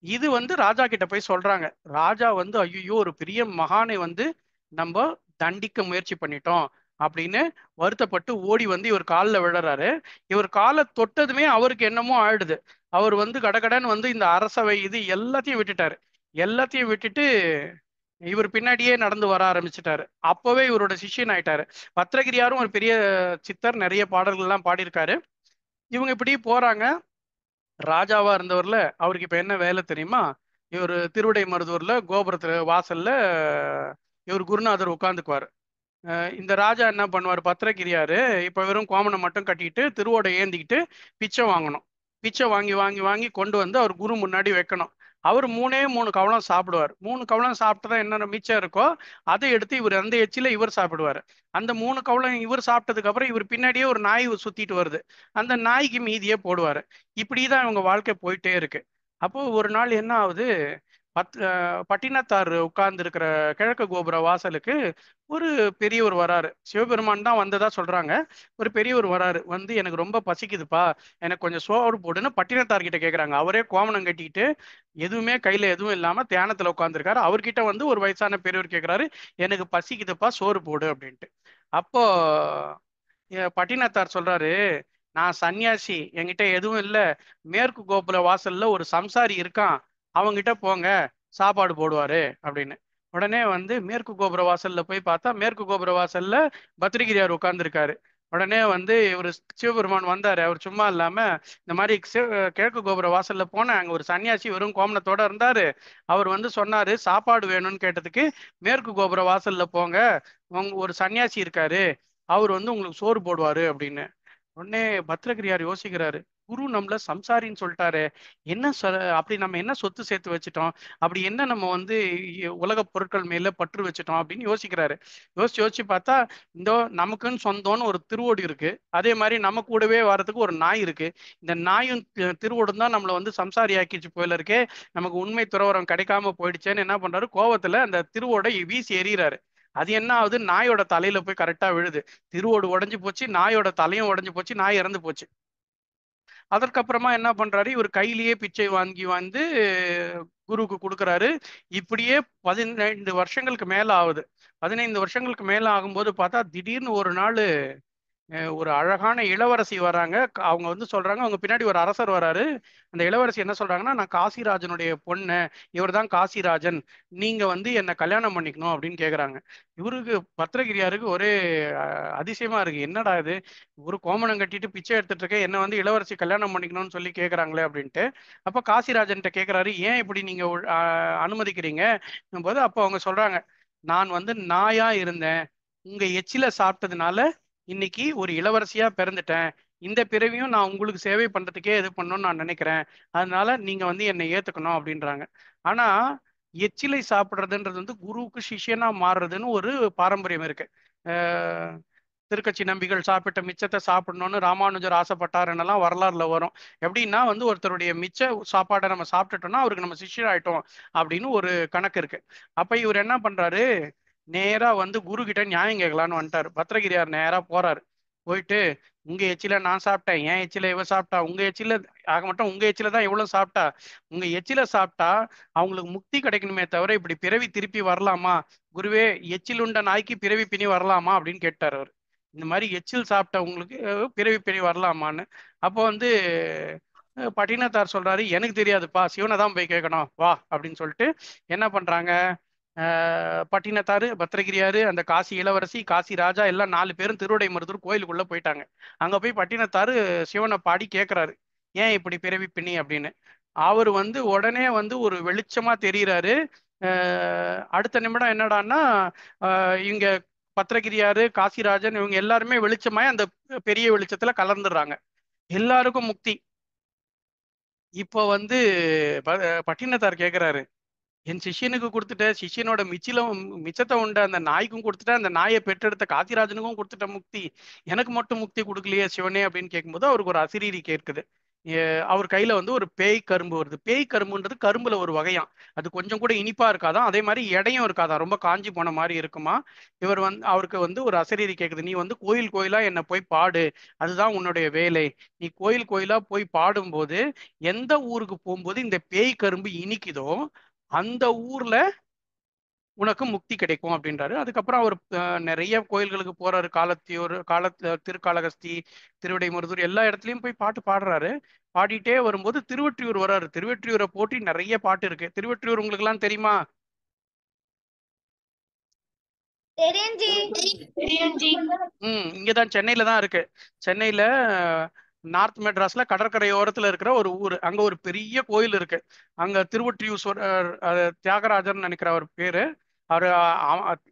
இது வந்து ராஜா கிட்ட போய் சொல்றாங்க. ராஜா வந்து ஐயோ ஒரு பெரிய மகானை வந்து நம்ம தண்டிக்க முயற்சி பண்ணிட்டோம் அப்படின்னு வருத்தப்பட்டு ஓடி வந்து இவர் காலில் விழுறாரு. இவர் காலை தொட்டதுமே அவருக்கு என்னமோ ஆயிடுது. அவர் வந்து கடகடன்னு வந்து இந்த அரசவை இது எல்லாத்தையும் விட்டுட்டாரு. எல்லாத்தையும் விட்டுட்டு இவர் பின்னாடியே நடந்து வர ஆரம்பிச்சிட்டாரு. அப்பவே இவரோட சிஷ்யன் ஆயிட்டாரு. பத்திரகிரியாரும் ஒரு பெரிய சித்தர், நிறைய பாடல்கள் எல்லாம் பாடியிருக்காரு. இவங்க இப்படி போறாங்க. ராஜாவா இருந்தவர்ல அவருக்கு இப்ப என்ன வேலை தெரியுமா? இவர் திருவிடை மருதூர்ல கோபுரத்துல வாசல்ல இவர் குருநாதர் உட்கார்ந்துக்குவார். இந்த ராஜா என்ன பண்ணுவார், பத்திரகிரியாரு இப்ப வெறும் கோமணம் மட்டும் கட்டிக்கிட்டு திருவோடை ஏந்திக்கிட்டு பிச்சை வாங்கணும். பிச்சை வாங்கி வாங்கி வாங்கி கொண்டு வந்து அவர் குரு முன்னாடி வைக்கணும். அவர் 3 கவளம் சாப்பிடுவார். 3 கவளம் சாப்பிட்டதா என்ன மிச்சம் இருக்கோ அதை எடுத்து இவர் அந்த எச்சில இவர் சாப்பிடுவார். அந்த 3 கவளம் இவர் சாப்பிட்டதுக்கு அப்புறம் இவர் பின்னாடியே ஒரு நாய் சுத்திட்டு வருது. அந்த நாய்க்கு மீதியே போடுவாரு. இப்படிதான் இவங்க வாழ்க்கை போயிட்டே இருக்கு. அப்போ ஒரு நாள் என்ன ஆகுது, பட்டினத்தார் உட்கார்ந்து இருக்கிற கிழக்கு கோபுர வாசலுக்கு ஒரு பெரியவர் வராரு. சிவபெருமான் தான் வந்ததா சொல்றாங்க. ஒரு பெரியவர் வராரு. வந்து எனக்கு ரொம்ப பசிக்குதுப்பா, எனக்கு கொஞ்சம் சோறு போடுன்னு பட்டினத்தார்கிட்ட கேட்குறாங்க. அவரே கோமணம் கட்டிக்கிட்டு எதுவுமே கையில எதுவும் இல்லாம தியானத்துல உட்காந்துருக்காரு. அவர்கிட்ட வந்து ஒரு வயசான பெரியவர் கேட்கிறாரு, எனக்கு பசிக்குதுப்பா சோறு போடு அப்படின்ட்டு. அப்போ பட்டினத்தார் சொல்றாரு, நான் சன்னியாசி, என்கிட்ட எதுவும் இல்ல, மேற்கு கோபுர வாசல்ல ஒரு சம்சாரி இருக்கான், அவங்கிட்ட போங்க, சாப்பாடு போடுவாரு அப்படின்னு. உடனே வந்து மேற்கு கோபுர வாசல்ல போய் பார்த்தா மேற்கு கோபுர வாசல்ல பத்திரகிரியார் உட்கார்ந்துருக்காரு. உடனே வந்து இவர் சிவபெருமான் வந்தாரு. அவர் சும்மா இல்லாம இந்த மாதிரி கிழக்கு கோபுர வாசல்ல போனேன், அங்க ஒரு சன்னியாசி வெறும் கோமணத்தோட இருந்தாரு. அவர் வந்து சொன்னாரு சாப்பாடு வேணும்னு கேட்டதுக்கு, மேற்கு கோபுர வாசல்ல போங்க, ஒரு சன்னியாசி இருக்காரு, அவர் வந்து உங்களுக்கு சோறு போடுவாரு அப்படின்னு. உடனே பத்திரகிரியார் யோசிக்கிறாரு, குரு நம்மள சம்சாரின்னு சொல்லிட்டாரு, என்ன அப்படி நம்ம என்ன சொத்து சேர்த்து வச்சுட்டோம், அப்படி என்ன நம்ம வந்து உலக பொருட்கள் மேல பற்று வச்சுட்டோம் அப்படின்னு யோசிக்கிறாரு. யோசிச்சு யோசிச்சு பார்த்தா, இந்த நமக்குன்னு சொந்தம்னு ஒரு திருவோடு இருக்கு, அதே மாதிரி நம்ம கூடவே வர்றதுக்கு ஒரு நாய் இருக்கு. இந்த நாயும் திருவோடும் தான் நம்மளை வந்து சம்சாரி ஆக்கிச்சு போயில இருக்கே, நமக்கு உண்மை துறவரம் கிடைக்காம போயிடுச்சேன்னு என்ன பண்றாரு, கோவத்துல அந்த திருவோட வீசி எறிகிறாரு. அது என்ன ஆகுது, நாயோட தலையில போய் கரெக்டா விழுது. திருவோடு உடைஞ்சு போச்சு, நாயோட தலையும் உடைஞ்சு போச்சு, நாய் இறந்து போச்சு. அதற்கப்புறமா என்ன பண்றாரு, இவர் கையிலேயே பிச்சை வாங்கி வந்து குருவுக்கு கொடுக்குறாரு. இப்படியே 15 வருஷங்களுக்கு மேல ஆகுது. 15 வருஷங்களுக்கு மேல ஆகும்போது பார்த்தா திடீர்னு ஒரு நாள் ஒரு அழகான இளவரசி வராங்க. அவங்க வந்து சொல்றாங்க, அவங்க பின்னாடி ஒரு அரசர் வராரு. அந்த இளவரசி என்ன சொல்றாங்கன்னா, நான் காசிராஜனுடைய பொண்ணு, இவர் தான் காசிராஜன், நீங்க வந்து என்ன கல்யாணம் பண்ணிக்கணும் அப்படின்னு கேக்குறாங்க. இவருக்கு பத்திரகிரியாருக்கு ஒரே அதிசயமா இருக்கு, என்னடா இது, ஒரு கோமணம் கட்டிட்டு பிச்சை எடுத்துட்டு இருக்கேன், என்ன வந்து இளவரசி கல்யாணம் பண்ணிக்கணும்னு சொல்லி கேக்குறாங்களே அப்படின்ட்டு. அப்ப காசிராஜன்ட்ட கேக்குறாரு, ஏன் இப்படி நீங்க அனுமதிக்கிறீங்க போது, அப்போ அவங்க சொல்றாங்க, நான் வந்து நாயா இருந்தேன், உங்க எச்சில சாப்பிட்டதுனால இன்னைக்கு ஒரு இளவரசியா பிறந்துட்டேன், இந்த பிறவியும் நான் உங்களுக்கு சேவை பண்றதுக்கே இது பண்ணணும்னு நான் நினைக்கிறேன், அதனால நீங்க வந்து என்னை ஏத்துக்கணும் அப்படின்றாங்க. ஆனா எச்சிலை சாப்பிடுறதுன்றது வந்து குருவுக்கு சிஷ்யனா மாறுறதுன்னு ஒரு பாரம்பரியம் இருக்கு. அஹ் திருக்கச்சி நம்பிகள் சாப்பிட்ட மிச்சத்தை சாப்பிடணும்னு ராமானுஜர் ஆசைப்பட்டாருன்னெல்லாம் வரலாறுல வரும். எப்படின்னா வந்து ஒருத்தருடைய மிச்ச சாப்பாடை நம்ம சாப்பிட்டுட்டோம்னா அவருக்கு நம்ம சிஷ்யர் ஆயிட்டோம் அப்படின்னு ஒரு கணக்கு இருக்கு. அப்ப இவர் என்ன பண்றாரு, நேரா வந்து குரு கிட்ட நியாயம் கேட்கலான்னு வந்துட்டாரு. பத்திரகிரியார் நேரா போறாரு. போயிட்டு, உங்க எச்சில நான் சாப்பிட்டேன், என் எச்சில இவ சாப்பிட்டா, உங்க எச்சில ஆக மட்டும் உங்க எச்சில தான் இவ்வளவு சாப்பிட்டா, உங்க எச்சில சாப்பிட்டா அவங்களுக்கு முக்தி கிடைக்கணுமே தவிர இப்படி பிறவி திருப்பி வரலாமா, குருவே எச்சில் உண்ட நாய்க்கு பிறவி பிணி வரலாமா அப்படின்னு கேட்டார் அவர். இந்த மாதிரி எச்சில் சாப்பிட்டவங்களுக்கு பிறவி பிணி வரலாமான்னு. அப்போ வந்து பட்டினத்தார் சொல்றாரு, எனக்கு தெரியாதுப்பா, சிவனை தான் போய் கேட்கணும், வா அப்படின்னு சொல்லிட்டு என்ன பண்றாங்க, பட்டினத்தாரு, பத்திரகிரியாரு, அந்த காசி இளவரசி, காசி ராஜா எல்லாம் 4 பேரும் திருவிடை மருதூர் கோயிலுக்குள்ள போயிட்டாங்க. அங்க போய் பட்டினத்தாரு சிவனை பாடி கேட்கிறாரு, ஏன் இப்படி பிறவி பிணி அப்படின்னு. அவர் வந்து உடனே வந்து ஒரு வெளிச்சமா தெரிகிறாரு. அடுத்த நிமிடம் என்னடான்னா, இங்க பத்திரகிரியாரு, காசிராஜன் இவங்க எல்லாருமே வெளிச்சமாய் அந்த பெரிய வெளிச்சத்துல கலந்துடுறாங்க. எல்லாருக்கும் முக்தி. இப்போ வந்து பட்டினத்தார் கேட்கிறாரு, என் சிஷ்யனுக்கு கொடுத்துட்ட, சிஷ்யனோட மிச்சத்தை உண்ட அந்த நாய்க்கும் கொடுத்துட்ட, அந்த நாயை பெற்றெடுத்த காசிராஜனுக்கும் கொடுத்துட்ட முக்தி, எனக்கு மட்டும் முக்தி கொடுக்கலையே சிவனே அப்படின்னு கேட்கும்போது அவருக்கு ஒரு அசிரீரி கேட்குது. அவர் கையில வந்து ஒரு பேய் கரும்பு வருது. பேய் கரும்புன்றது கரும்புல ஒரு வகையாம். அது கொஞ்சம் கூட இனிப்பா இருக்காதான், அதே மாதிரி எடையும் இருக்காதான், ரொம்ப காஞ்சி போன மாதிரி இருக்குமா. இவர் வந்து அவருக்கு வந்து ஒரு அசரீரி கேட்குது, நீ வந்து கோயில் கோயிலா என்ன போய் பாடு, அதுதான் உன்னுடைய வேலை. நீ கோயில் கோயிலா போய் பாடும்போது எந்த ஊருக்கு போகும்போது இந்த பேய் கரும்பு இனிக்குதோ அந்த ஊர்ல உனக்கு முக்தி கிடைக்கும் அப்படின்றாரு. அதுக்கப்புறம் அவர் நிறைய கோயில்களுக்கு போறாரு. திருக்காளகஸ்தி, திருவிடைமருதூர் எல்லா இடத்துலயும் போய் பாட்டு பாடுறாரு. பாடிட்டே வரும்போது திருவொற்றியூர் வர்றாரு. திருவொற்றியூரை போட்டி நிறைய பாட்டு இருக்கு. திருவொற்றியூர் உங்களுக்கு எல்லாம் தெரியுமா? தெரியும் ஜி. இங்கதான் சென்னையில தான் இருக்கு. சென்னையில நார்த் மெட்ராஸ்ல கடற்கரையோரத்துல இருக்கிற ஒரு ஊர், அங்க ஒரு பெரிய கோயில் இருக்கு. அங்க திருவொற்றியூர் தியாகராஜர்னு நினைக்கிற அவர் பேரு. அவரு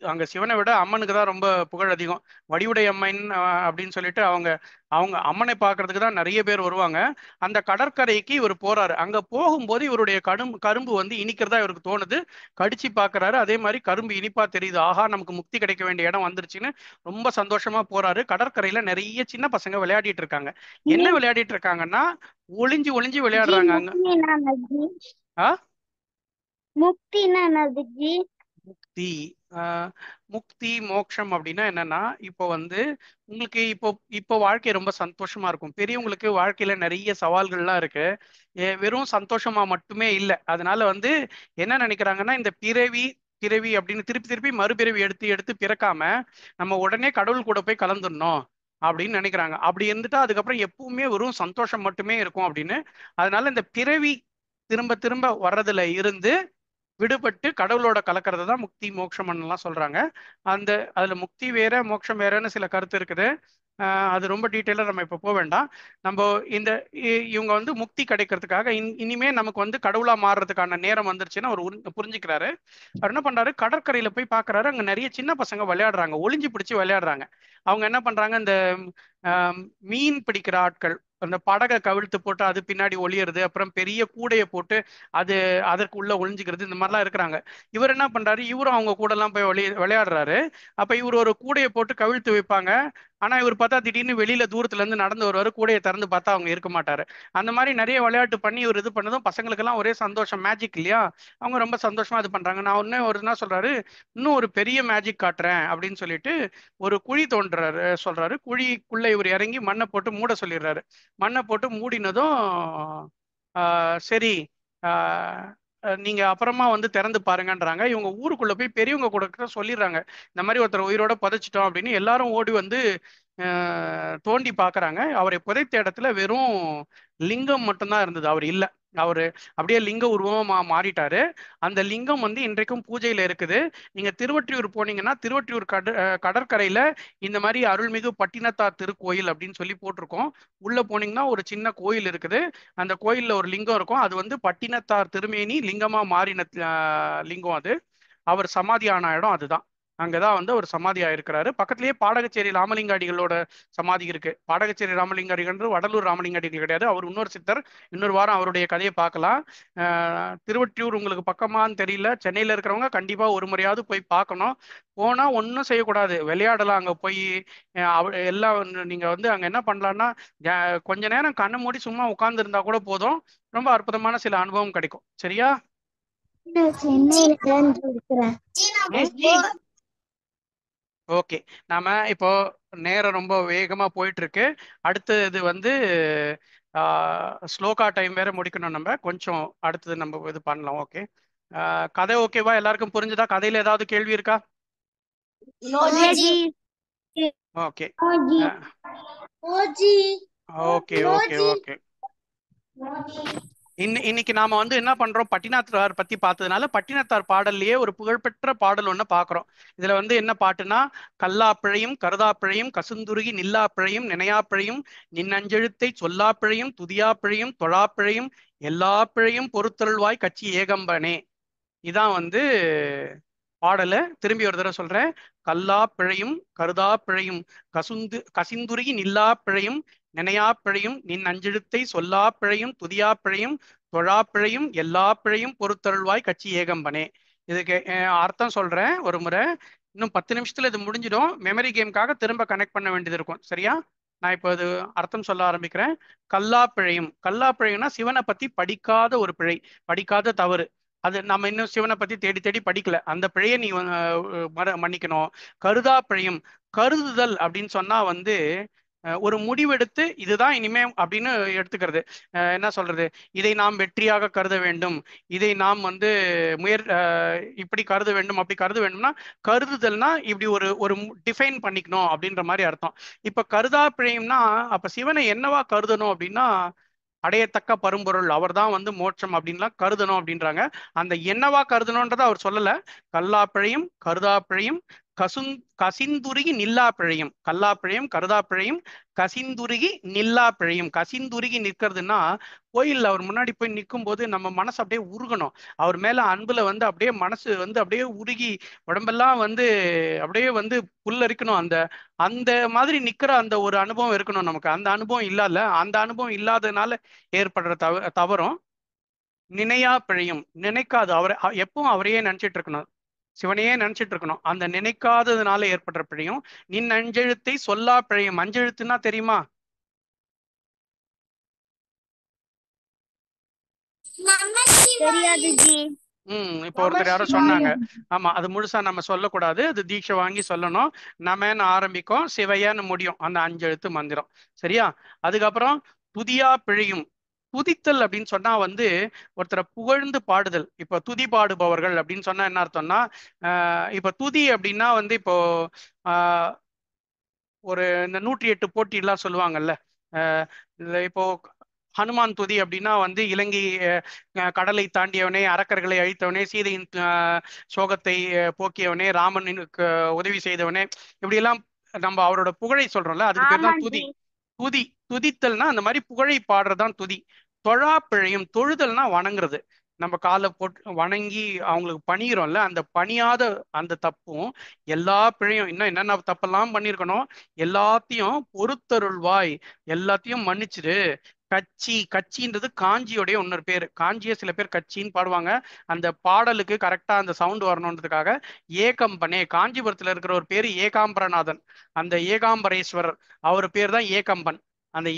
அங்க சிவனை விட அம்மனுக்கு தான் ரொம்ப புகழ் அதிகம். வடிவுடை அம்மன் அப்படின்னு சொல்லிட்டு அவங்க அவங்க அம்மனை பார்க்கறதுக்கு தான் நிறைய பேர் வருவாங்க. அந்த கடற்கரைக்கு இவர் போறாரு. அங்க போகும்போது இவருடைய கரும்பு வந்து இனிக்கிறதா இவருக்கு தோணுது. கடிச்சு பார்க்கறாரு, அதே மாதிரி கரும்பு இனிப்பா தெரியுது. ஆஹா, நமக்கு முக்தி கிடைக்க வேண்டிய இடம் வந்துருச்சுன்னு ரொம்ப சந்தோஷமா போறாரு. கடற்கரையில நிறைய சின்ன பசங்க விளையாடிட்டு இருக்காங்க. என்ன விளையாடிட்டு இருக்காங்கன்னா, ஒளிஞ்சு ஒளிஞ்சு விளையாடுறாங்க அங்க. ஆ முக்தினா என்னது ஜி? முக்தி, முக்தி மோட்சம் அப்படின்னா என்னன்னா, இப்போ வந்து உங்களுக்கு இப்போ இப்போ வாழ்க்கை ரொம்ப சந்தோஷமா இருக்கும். பெரியவங்களுக்கு வாழ்க்கையில நிறைய சவால்கள்லாம் இருக்கு. வெறும் சந்தோஷமா மட்டுமே இல்லை. அதனால வந்து என்ன நினைக்கிறாங்கன்னா, இந்த பிறவி பிறவி அப்படின்னு திருப்பி திருப்பி மறுபிறவி எடுத்து எடுத்து பிறக்காம நம்ம உடனே கடவுள் கூட போய் கலந்துடணும் அப்படின்னு நினைக்கிறாங்க. அப்படி இருந்துட்டா அதுக்கப்புறம் எப்பவுமே வெறும் சந்தோஷம் மட்டுமே இருக்கும் அப்படின்னு. அதனால இந்த பிறவி திரும்ப திரும்ப வர்றதுல இருந்து விடுபட்டு கடவுளோட கலக்கிறது தான் முக்தி மோட்சம்லாம் சொல்றாங்க. அந்த அதுல முக்தி வேற மோட்சம் வேறன்னு சில கருத்து இருக்குது. அது ரொம்ப டீட்டெயிலாக நம்ம இப்போ போக வேண்டாம். நம்ம இந்த இவங்க வந்து முக்தி கிடைக்கிறதுக்காக இனிமே நமக்கு வந்து கடவுளா மாறுறதுக்கான நேரம் வந்துருச்சுன்னு அவர் புரிஞ்சுக்கிறாரு. அவர் என்ன பண்றாரு, கடற்கரையில போய் பார்க்கறாரு, அங்க நிறைய சின்ன பசங்க விளையாடுறாங்க, ஒளிஞ்சு பிடிச்சு விளையாடுறாங்க. அவங்க என்ன பண்றாங்க, இந்த ஆம், மீன் பிடிக்கிற ஆட்கள் அந்த படகை கவிழ்த்து போட்டு அது பின்னாடி ஒளியறது, அப்புறம் பெரிய கூடையை போட்டு அது அதற்கு உள்ள ஒளிஞ்சுக்கிறது, இந்த மாதிரிலாம் இருக்கிறாங்க. இவர் என்ன பண்றாரு, இவரும் அவங்க கூட எல்லாம் போய் விளையாடுறாரு. அப்ப இவர் ஒரு கூடையை போட்டு கவிழ்த்து வைப்பாங்க. ஆனா இவர் பார்த்தா திடீர்னு வெளியில தூரத்துல இருந்து நடந்து வருவாரு, கூடையை திறந்து பார்த்தா அவங்க இருக்க மாட்டாரு. அந்த மாதிரி நிறைய விளையாட்டு பண்ணி இவர் இது பண்ணதும் பசங்களுக்கெல்லாம் ஒரே சந்தோஷம், மேஜிக் இல்லையா. அவங்க ரொம்ப சந்தோஷமா இது பண்றாங்க. நான் ஒன்னு ஒரு என்ன சொல்றாரு, இன்னும் ஒரு பெரிய மேஜிக் காட்டுறேன் அப்படின்னு சொல்லிட்டு ஒரு குழி தோன்றாரு சொல்றாரு. குழிக்குள்ள இவர் இறங்கி மண்ணை போட்டு மூட சொல்லிடுறாரு. மண்ணை போட்டு மூடினதும் சரி, ஆஹ் நீங்க அப்புறமா வந்து திறந்து பாருங்கன்றாங்க. இவங்க ஊருக்குள்ள போய் பெரியவங்க கூட சொல்லிடுறாங்க, இந்த மாதிரி ஒருத்தர் உயிரோட புதைச்சிட்டோம் அப்படின்னு. எல்லாரும் ஓடி வந்து தோண்டி பார்க்கறாங்க. அவரை புதைத்த இடத்துல வெறும் லிங்கம் மட்டும்தான் இருந்தது, அவர் இல்ல. அவரு அப்படியே லிங்க உருவமா மாறிட்டாரு. அந்த லிங்கம் வந்து இன்றைக்கும் பூஜையில இருக்குது. நீங்க திருவொற்றியூர் போனீங்கன்னா திருவொற்றியூர் கடற்கரையில இந்த மாதிரி அருள்மிகு பட்டினத்தார் திருக்கோயில் அப்படின்னு சொல்லி போட்டிருக்கோம். உள்ள போனீங்கன்னா ஒரு சின்ன கோயில் இருக்குது. அந்த கோயில்ல ஒரு லிங்கம் இருக்கும். அது வந்து பட்டினத்தார் திருமேனி லிங்கமா மாறின லிங்கம். அது அவர் சமாதியான இடம் அதுதான். அங்கதான் வந்து அவர் சமாதி ஆயிருக்கிறாரு. பக்கத்திலேயே பாடகச்சேரி ராமலிங்காடிகளோட சமாதி இருக்கு. பாடகச்சேரி ராமலிங்காடிகள் வடலூர் ராமலிங்காடிகள் கிடையாது, அவர் இன்னொரு சித்தர். இன்னொரு வாரம் அவருடைய கதையை பார்க்கலாம். திருவொற்றியூர் உங்களுக்கு பக்கமான்னு தெரியல, சென்னையில இருக்கிறவங்க கண்டிப்பா ஒரு முறையாவது போய் பார்க்கணும். போனா ஒன்றும் செய்யக்கூடாது, விளையாடலாம் அங்க போய். எல்லாம் நீங்க வந்து அங்க என்ன பண்ணலாம்னா, கொஞ்ச நேரம் கண்ணு மூடி சும்மா உட்கார்ந்து இருந்தா கூட போதும். ரொம்ப அற்புதமான சில அனுபவம் கிடைக்கும். சரியா? சென்னையில இருக்கிறேன். ஓகே. நாம இப்போ நேரம் ரொம்ப வேகமா போயிட்டு இருக்கு. அடுத்து இது வந்து ஸ்லோகா டைம் வேற முடிக்கணும். நம்ம கொஞ்சம் அடுத்தது நம்ம இது பண்ணலாம். ஓகே, கதை ஓகேவா? எல்லாருக்கும் புரிஞ்சுதா? கதையில ஏதாவது கேள்வி இருக்கா? Okay, okay, okay, okay. இன்னைக்கு நாம வந்து என்ன பண்றோம், பட்டினத்தார் பத்தி பார்த்ததுனால பட்டினத்தார் பாடல்லையே ஒரு புகழ்பெற்ற பாடல் ஒண்ணு பாக்குறோம். இதுல வந்து என்ன பாட்டுனா, கல்லாப்பிழையும் கருதாப்பிழையும் கசுந்துருகி நில்லாப்பிழையும் நினையாப்பிழையும் நின்னஞ்செழுத்தை சொல்லாப்பிழையும் துதியாப்பிழையும் தொழாப்பிழையும் எல்லா பிழையும் பொறுத்தருள்வாய் கச்சி ஏகம்பனே. இதான் வந்து பாடலை திரும்பி ஒரு தடவை சொல்றேன். கல்லா பிழையும் கருதா பிழையும் கசிந்துருகி நில்லா பிழையும் நினையா பிழையும் நின் அஞ்செழுத்தை சொல்லா பிழையும் துதியா பிழையும் தொழா பிழையும் எல்லா பிழையும் பொறுத்தருள்வாய் கச்சி ஏகம்பனே. இதுக்கு அர்த்தம் சொல்றேன் ஒரு முறை. இன்னும் 10 நிமிஷத்துல இது முடிஞ்சிடும். மெமரி கேமுக்காக திரும்ப கனெக்ட் பண்ண வேண்டியது இருக்கும். சரியா? நான் இப்போ இது அர்த்தம் சொல்ல ஆரம்பிக்கிறேன். கல்லா பிழையும், கல்லா பிழையும்னா சிவனை பத்தி படிக்காத ஒரு பிழை, படிக்காத தவறு. அது நம்ம இன்னும் சிவனை பத்தி தேடி தேடி படிக்கல, அந்த பிழையை நீ மன்னிக்கணும். கருதா பிழையும், கருதுதல் அப்படின்னு சொன்னா வந்து ஒரு முடிவெடுத்து இதுதான் இனிமே அப்படின்னு எடுத்துக்கிறது. என்ன சொல்றது, இதை நாம் வெற்றியாக கருத வேண்டும், இதை நாம் வந்து இப்படி கருத வேண்டும், அப்படி கருத வேண்டும்னா கருதுதல்னா இப்படி ஒரு ஒரு டிஃபைன் பண்ணிக்கணும் அப்படின்ற மாதிரி அர்த்தம். இப்ப கருதா பிழையும்னா அப்ப சிவனை என்னவா கருதணும் அப்படின்னா, அடையத்தக்க பரும்பொருள் அவர்தான் வந்து மோட்சம் அப்படின்லாம் கருதணும் அப்படின்றாங்க. அந்த என்னவா கருதணும்ன்றதை அவர் சொல்லல. கல்லாப்பிழையும் கருதாப்பிழையும் கசிந்துருகி நில்லா பிழையும், கல்லாப்பிழையும் கருதாப்பிழையும் கசிந்துருகி நில்லா பிழையும். கசிந்துருகி நிற்கிறதுனா கோயில்ல அவர் முன்னாடி போய் நிற்கும் போது நம்ம மனசு அப்படியே உருகணும். அவர் மேல அன்புல வந்து அப்படியே மனசு வந்து அப்படியே உருகி உடம்பெல்லாம் வந்து அப்படியே வந்து புல்லரிக்கணும். அந்த அந்த மாதிரி நிக்கிற அந்த ஒரு அனுபவம் இருக்கணும் நமக்கு. அந்த அனுபவம் இல்ல, அந்த அனுபவம் இல்லாததுனால ஏற்படுற தவறும். நினையா பிழையும், நினைக்காது அவரை எப்பவும் அவரையே நினைச்சிட்டு இருக்கணும், சிவனையே நினைச்சிட்டு இருக்கணும். அந்த நினைக்காததுனால ஏற்படுற பிழையும். நின் அஞ்செழுத்தை சொல்லா பிழையும். அஞ்செழுத்துன்னா தெரியுமா? தெரியாது ஜி. இப்போ ஒருத்தர் யாரோ சொன்னாங்க. ஆமா, அது முழுசா நம்ம சொல்லக்கூடாது, அது தீட்சை வாங்கி சொல்லணும். நமன்னு ஆரம்பிக்கும், சிவையன்னு முடியும் அந்த 5 எழுத்து மந்திரம். சரியா? அதுக்கப்புறம் துதியா பிழையும். துதித்தல் அப்படின்னு சொன்னா வந்து ஒருத்தரை புகழ்ந்து பாடுதல். இப்போ துதி பாடுபவர்கள் அப்படின்னு சொன்னா என்ன அர்த்தம்னா, இப்ப துதி அப்படின்னா வந்து இப்போ ஒரு இந்த 108 போட்டிலாம் சொல்லுவாங்கல்ல. இதுல இப்போ ஹனுமான் துதி அப்படின்னா வந்து இலங்கை கடலை தாண்டியவனே, அரக்கர்களை அழித்தவனே, சீதையின் சோகத்தை போக்கியவனே, ராமனுக்கு உதவி செய்தவனே, இப்படியெல்லாம் நம்ம அவரோட புகழை சொல்றோம்ல, அதுக்கு பேர் தான் துதி. ஆமாஜி. துதி துதித்தல்னா அந்த மாதிரி புகழை பாடுறதுதான் துதி. தொழாப்பிழையும், தொழுதல்னா வணங்குறது. நம்ம காலை போட்டு வணங்கி அவங்களுக்கு பணிகிறோம்ல, அந்த பணியாத அந்த தப்பும் எல்லா பிழையும், இன்னும் என்னென்ன தப்பெல்லாம் பண்ணியிருக்கணும் எல்லாத்தையும் பொறுத்தருள்வாய், எல்லாத்தையும் மன்னிச்சிடு. கச்சி, கச்சின்றது காஞ்சியோடைய இன்னொரு பேர். காஞ்சியை சில பேர் கச்சின்னு பாடுவாங்க. அந்த பாடலுக்கு கரெக்டா அந்த சவுண்ட் வரணுன்றதுக்காக ஏகம்பனே, காஞ்சிபுரத்துல இருக்கிற ஒரு பேர் ஏகாம்பரநாதன், அந்த ஏகாம்பரேஸ்வரர், அவர் பேர் தான் ஏகம்பன். அந்த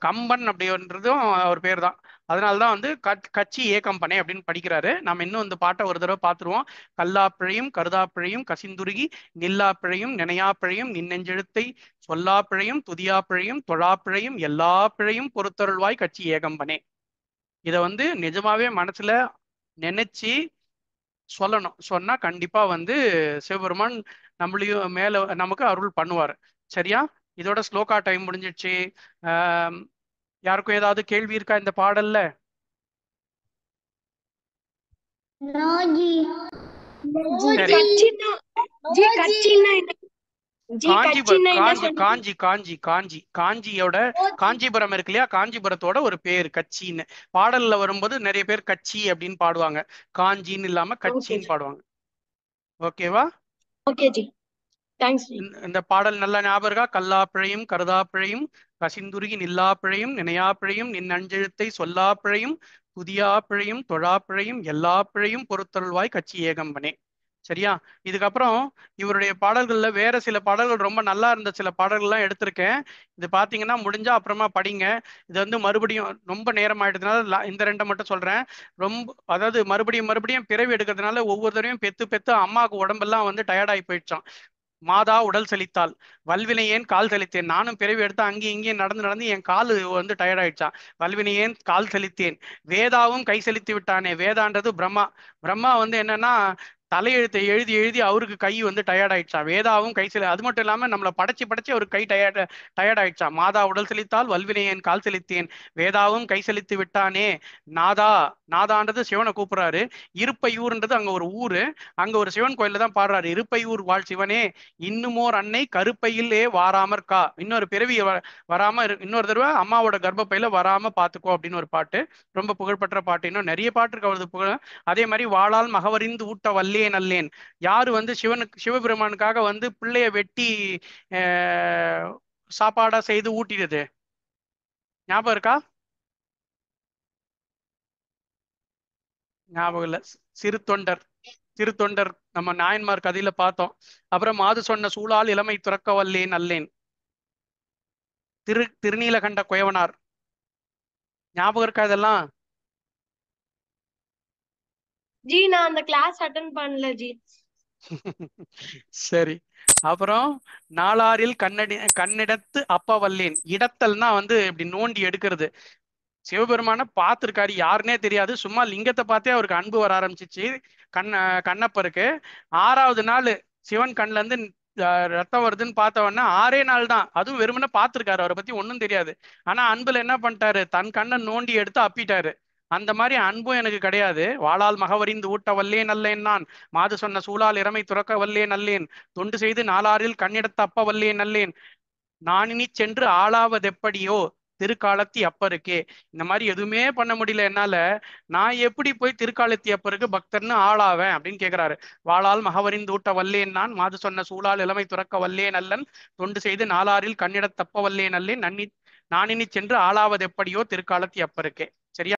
கம்பன் அப்படின்றதும் அவர் பேர் தான். அதனாலதான் வந்து கச்சி ஏகம்பனே அப்படின்னு படிக்கிறாரு. நம்ம இன்னும் இந்த பாட்டை ஒரு தடவை பார்த்துருவோம். கல்லாப்பிழையும் கருதாப்பிழையும் கசிந்துருகி நில்லாப்பிழையும் நினையாப்பிழையும் நின்னெஞ்செழுத்தை சொல்லாப்பிழையும் துதியாப்பிழையும் தொழாப்பிழையும் எல்லா பிழையும் பொறுத்தருள்வாய் கச்சி ஏகம்பனே. இதை வந்து நிஜமாவே மனசுல நினைச்சு சொல்லணும். சொன்னா கண்டிப்பா வந்து சிவபெருமான் நம்மளையும் மேல நமக்கு அருள் பண்ணுவார். சரியா? இதோட ஸ்லோகா டைம் முடிஞ்சிடுச்சு. ஆஹ் யாருக்கும் ஏதாவது கேள்வி இருக்கா இந்த பாடல்ல? நோஜி. சரி. காஞ்சியோட காஞ்சிபுரம் இருக்கு இல்லையா, காஞ்சிபுரத்தோட ஒரு பேர் கச்சின்னு. பாடல்ல வரும்போது நிறைய பேர் கச்சி அப்படின்னு பாடுவாங்க, காஞ்சின்னு இல்லாம கச்சின்னு பாடுவாங்க. ஓகேவா? Okay G, thanks G. இந்த பாடல் நல்லா ஞாபகம் இருக்கா? கல்லாப்பிழையும் கருதாப்பிழையும் கசிந்துருகி நில்லாப்பிழையும் நினையாப்பிழையும் நின் அஞ்செழுத்தை சொல்லாப்பிழையும் துதியாப்பிழையும் தொழாப்பிழையும் எல்லா பிழையும் பொறுத்தருள்வாய் கச்சி ஏகம்பனே. சரியா? இதுக்கப்புறம் இவருடைய பாடல்கள்ல வேற சில பாடல்கள் ரொம்ப நல்லா இருந்த சில பாடல்கள்லாம் எடுத்திருக்கேன். இது பாத்தீங்கன்னா முடிஞ்சா அப்புறமா படிங்க. இது வந்து மறுபடியும் ரொம்ப நேரம் ஆயிடுறதுனால இந்த ரெண்டை மட்டும் சொல்றேன். ரொம்ப அதாவது மறுபடியும் மறுபடியும் பிறவி எடுக்கிறதுனால ஒவ்வொரு தடவையும் பெத்து பெத்து அம்மாவுக்கு உடம்பெல்லாம் வந்து டயர்டாகி போயிடுச்சான். மாதா உடல் செழித்தால் வல்வினை ஏன் கால் செழித்தேன். நானும் பிறவி எடுத்து அங்கேயும் இங்கேயும் நடந்து நடந்து என் கால் வந்து டயர்ட் ஆயிடுச்சான். வல்வினை ஏன் கால் செழித்தேன். வேதாவும் கை செலுத்தி விட்டானே. வேதான்றது பிரம்மா. பிரம்மா வந்து என்னன்னா தலையெழுத்தை எழுதி எழுதி அவருக்கு கை வந்து டயர்ட் ஆயிடுச்சான். வேதாவும் கை செலு, அது மட்டும் இல்லாம நம்மளை படைச்சு படைச்சு அவருக்கு கை டயர்ட் ஆயிடுச்சான். மாதா உடல் செழித்தால் வல்வினை ஏன் கால் செலுத்தேன். வேதாவும் கை செலுத்தி விட்டானே. நாதா, நாதான்றது சிவனை கூப்பிடுறாரு. இருப்பையூர்ன்றது அங்க ஒரு ஊரு. அங்க ஒரு சிவன் கோயில்ல தான் பாடுறாரு. இருப்பையூர் வாழ் சிவனே இன்னுமோர் அன்னை கருப்பையிலே வாராமற்கா. இன்னொரு பிறவி வராம இன்னொரு தடவை அம்மாவோட கர்ப்பப்பையில வராம பாத்துக்கோ அப்படின்னு ஒரு பாட்டு. ரொம்ப புகழ்பெற்ற பாட்டு. இன்னும் நிறைய பாட்டு இருக்கு அவரது புகழ். அதே மாதிரி வாளால் மகவறிந்து ஊட்ட வல்லேன் அல்லேன். யாரு வந்து சிவபெருமானுக்காக வந்து பிள்ளைய வெட்டி சாப்பாடா செய்து ஊட்டிடுது? ஞாபகம் இருக்கா? ஞாபகம் இல்ல. சிறு தொண்டர், சிறு தொண்டர் நம்ம நாயன்மார் கதையில பார்த்தோம். அப்புறம் மாது சொன்ன சூழால் இளமை துறக்க வல்லேன் அல்லேன். திருநீலகண்ட குயவனார். ஞாபகம் இருக்கா இதெல்லாம்? ஜி நான் அந்த கிளாஸ் அட்டெண்ட் பண்ணல ஜி. சரி. அப்புறம் நாளாரில் கண்ணிடத்து அப்ப வல்லேன். இடத்தல்னா வந்து இப்படி நோண்டி எடுக்கிறது. சிவபெருமான பார்த்திருக்காரு, யாருன்னே தெரியாது. சும்மா லிங்கத்தை பார்த்தே அவருக்கு அன்பு வர ஆரம்பிச்சிச்சு கண்ணப்பருக்கு. 6வது நாள் சிவன் கண்ணுல இருந்து ரத்தம் வருதுன்னு பார்த்தவொடனே 6 நாள் தான், அதுவும் வெறுமனே பார்த்திருக்காரு, அவரை பத்தி ஒன்றும் தெரியாது. ஆனா அன்புல என்ன பண்ணிட்டாரு, தன் கண்ணை நோண்டி எடுத்து அப்பிட்டாரு. அந்த மாதிரி அன்பும் எனக்கு கிடையாது. வாளால் மகவறிந்து ஊட்ட வல்லேன் அல்லேன் நான். மாது சொன்ன சூழால் இறமை துறக்க வல்லேன் அல்லேன். தொண்டு செய்து நாளாரில் கண்ணிடத்த அப்ப வல்லேன் அல்லேன். நானினி சென்று ஆளாவதெப்படியோ திருக்காலத்தி அப்பருக்கே. இந்த மாதிரி எதுவுமே பண்ண முடியல என்னால, நான் எப்படி போய் திருக்காலத்தி அப்பருக்கு பக்தர்னு ஆளாவேன் அப்படின்னு கேட்கிறாரு. வாளால் மகவறிந்து ஊட்ட வல்லேன் நான். மாது சொன்ன சூழால் இளமை துறக்க வல்லேன் அல்லன். தொண்டு செய்து நாளாரில் கண்ணிடத் தப்ப வல்லேன் அல்லேன். நானினி சென்று ஆளாவதெப்படியோ திருக்காலத்தி அப்பருக்கே. சரியா?